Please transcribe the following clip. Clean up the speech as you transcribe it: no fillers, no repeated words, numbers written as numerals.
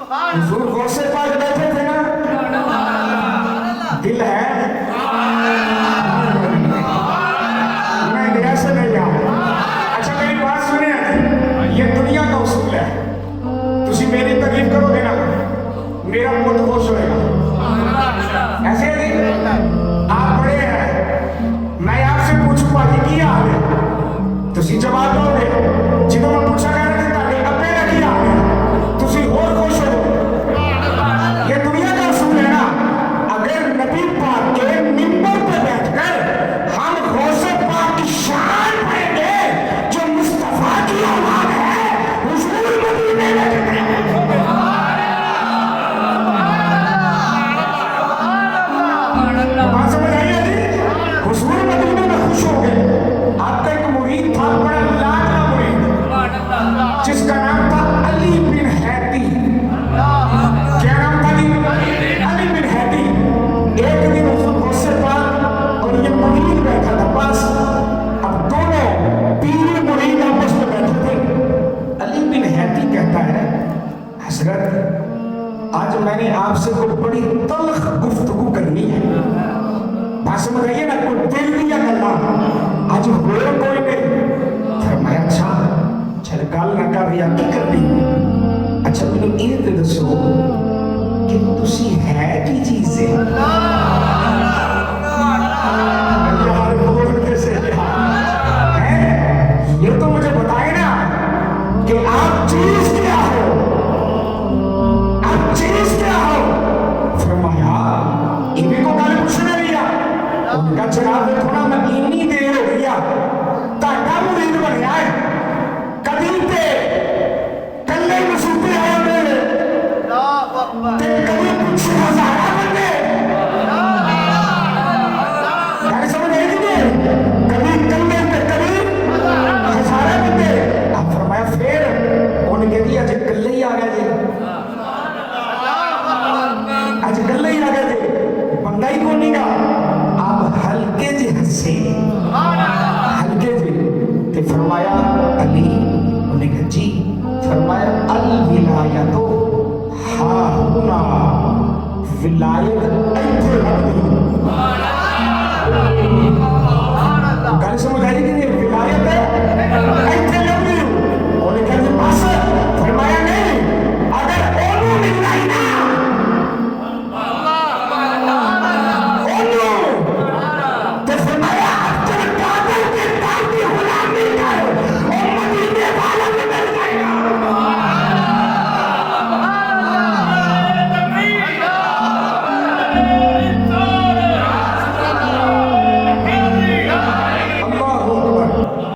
हुजूर गौसे पाक बैठे थे ना, दिल है मैं गया से नहीं गया। अच्छा मेरी बात सुने, ये दुनिया का उसूल है, तुसी मेरी तारीफ करोगे ना मेरा बहुत खुश होएगा। ऐसे ही आप बड़े हैं, मैं आपसे पूछूं बाकी की हाल है, तुसी जवाब दोगे। जिਦੋਂ मैं पूछा कर रहे थे ताकि अपने रखी हाल है, तुसी और खुश हो। ये दुनिया का उसूल है ना, अगर नबी पाक के मिंबर पे बैठकर हम गौसे पाक की शान पढ़ेंगे जो मुस्तफा की औलाद है, हुजूर मदीने में रहते हैं। बात समझ आई है जी? हुजूर मदीने में खुश हो गए। आपका एक मुरीद था, बड़ा लाडला मुरीद, जिसका नाम था अली बिन हैती। क्या नाम था जी? अली बिन हैती। एक दिन हुजूर गौसे पाक और ये मुरीद बैठा था पास। अब दोनों पीर मुरीद आपस में बैठे थे। अली बिन हैती कहता है, हजरत आज मैंने आपसे कोई बड़ी तल्ख गुफ्तगू करनी है। बात समझ रही है ना, कोई दिल दिया गल्ला आज हो कोई नहीं। फरमाया अच्छा चल गल ना कर या की करनी। अच्छा मैनू ये तो दसो कि तुसी है की चीज है? यार बोल कैसे है? ये तो मुझे बताए ना कि आप चीज क्या हो, आप चीज क्या हो? फरमाया इन्हीं को गाली पूछने लिया। उनका जवाब देखो ना, मैं इन्नी देर हो गई ताका मुरीद बनया है, कभी ते कल्ले मसूते आए मेरे ते कभी कुछ हजारा बंदे। गाली समझ आई थी ने? कभी कल्ले ते कभी हजारा बंदे। अब फरमाया फिर उन्हें कह दिया आज कल्ले ही आ गए जी, आज कल्ले ही आ गए जी, बंदा ही कौन नहीं गा। आप हल्के जी हंसे, हल्के जी ते फरमाया